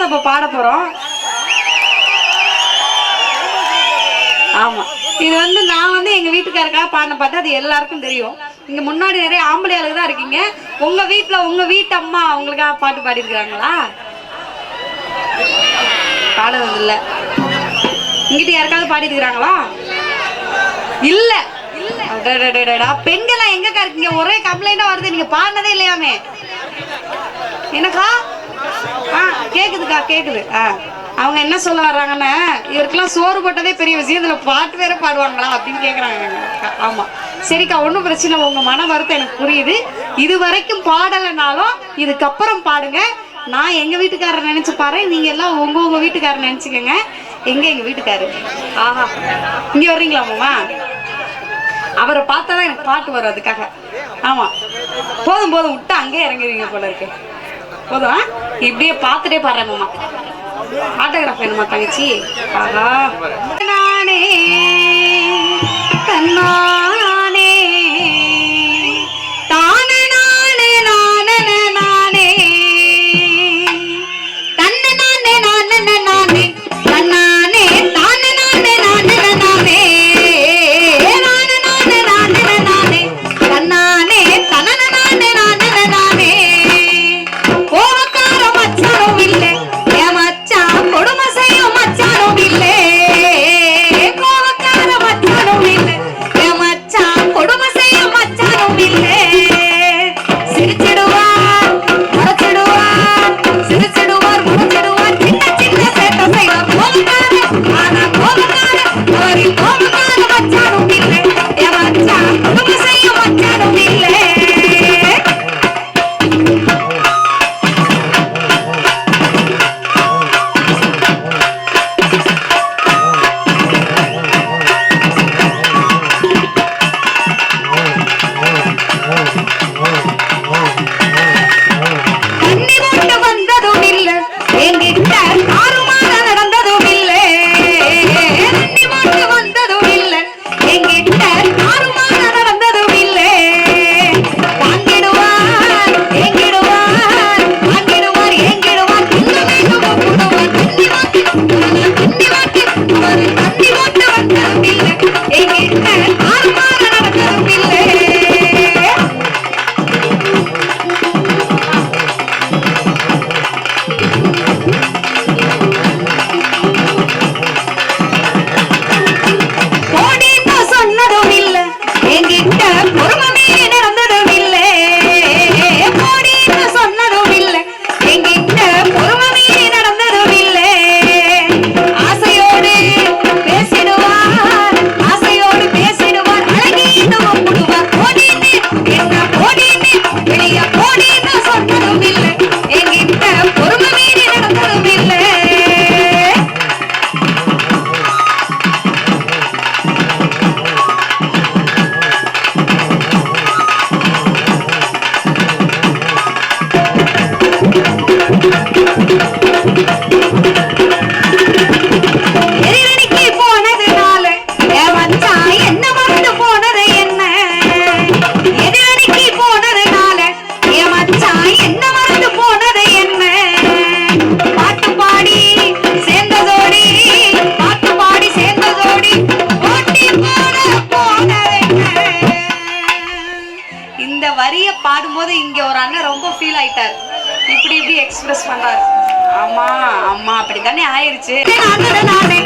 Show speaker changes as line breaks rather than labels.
இப்ப பாட போறோம். ஆமா, இது நான் எங்க வீட்டுக்காரருக்காக பாடின பாட்டு. அது எல்லாருக்கும் தெரியும். இங்க முன்னாடி நிறைய ஆம்பளை ஆளுங்க தான் இருக்கீங்க. உங்க வீட்டுல உங்க வீட்டு அம்மா உங்களுக்காக பாட்டு பாடி இருக்காங்களா? பாடுறது இல்ல. இங்கிட்ட யாருக்காவது பாடி இருக்கிறாங்களா? இல்ல. பெண்கள் எங்கக்கா இருக்கீங்க? ஒரே கம்ப்ளைண்டா வருது, நீங்க பாடினதே இல்லையாமே. எனக்கா கேக்குதுக்கா, கேக்குது. அவங்க என்ன சொல்ல வர்றாங்கன்னா, இவருக்கெல்லாம் சோறு போட்டதே பெரிய விஷயம், இதுல பாட்டு வேற பாடுவாங்களா அப்படின்னு கேக்குறாங்க. ஆமா, சரிக்கா, ஒன்றும் பிரச்சனை இல்லை. உங்க மன வருத்தம் எனக்கு புரியுது. இது வரைக்கும் பாடலைனாலும் இதுக்கப்புறம் பாடுங்க. நான் எங்க வீட்டுக்காரர் நினைச்சு பாரு, நீங்க எல்லாம் உங்க வீட்டுக்காரர் நினைச்சுக்கங்க. எங்க வீட்டுக்காரு? ஆஹா, இங்க வர்றீங்களா மாமா? அவரை பார்த்தாதான் எனக்கு பாட்டு வரும், அதுக்காக. ஆமா, போதும் போதும் விட்டு அங்கே இறங்கிடுவீங்க போல இருக்கு. போதும், இப்படியே பார்த்துட்டே பாடுறேன் மாமா. ஆட்டோகிராஃப் வேணுமா தங்கச்சி? ஆஹா, நானே தன்னானே தானே நானே நானே நானே தன்னை நானே நானே நானே தன்னானே தானே நானே நானே நானே நானே நானே நானே நானே தன்னானே தனன நானே நானே நானே கோவக்கார மச்சானும் இல்லை, என் மச்சான் கொடுமை செய்யும் மச்சானும் இல்லை. கோவக்கார மச்சானும் இல்லை, என் மச்சான் கொடுமை செய்யும் மச்சானும் இல்லை. சிரிச்சிடுவார் முறைச்சிடுவார், சிரிச்சிடுவார் முறைச்சிடுவார், சின்ன சின்ன சேட்டை செய்வார். கோவக்கார ஆனா கோவக்கார அவரின் கோவக்கார மச்சானும் இல்லை, என் மச்சான் கொடுமை செய்யும் மச்சானும் இல்லை. தண்ணி கொண்டு வந்ததும் இல்லை, என்கிட்ட தாறுமாற நடந்ததும் இல்லை. தண்ணி கொண்டு வந்ததும் இல்லை, என்கிட்ட தாறுமாற நடந்ததும் இல்லை. வாங்கிடுவார் ஏங்கிடுவார், வாங்கிடுவார் ஏங்கிடுவார், தின்ன வேண்டும் கூடுவார். தண்ணி வாட்டி அவர் தண்ணி கொண்டு வந்ததும் இல்லை, என்கிட்ட தாறுமாற நடந்ததும் இல்லை. போடின்னு சொன்னதும் இல்லை, என்கிட்ட பொறுமை நடந்ததும் இல்லை. போடின்னு சொன்னதும் இல்லை, என்கிட்ட பொறுமை நடந்ததும் இல்லை. ஆசையோடு பேசிடுவார், ஆசையோடு பேசிடுவார், அழகின்னு கூடுவார். போடின்னு என்ன போடின்னு வெளிய போடின்னு சொன்னதும் இல்லை, என்கிட்ட பொறுமை நடந்ததும் இல்லை. எதிரணிக்கு போனதுனால என் மச்சான் என்ன மறந்து போனது என்ன? எதிரணிக்கு போனதுனால என் மச்சான் என்ன மறந்து போனது என்ன? பாட்டு பாடி சேர்ந்ததோடி, பாட்டு பாடி சேர்ந்ததோடி ஓட்டி போட போனது என்ன? இந்த வரிய பாடும்போது இங்க ஒரு அண்ணன் ரொம்ப ஃபீல் ஆயிட்டார். இப்படி இப்படி எக்ஸ்பிரஸ் பண்றாரு. ஆமா ஆமா, அப்படித்தானே ஆயிருச்சு. நானே நானே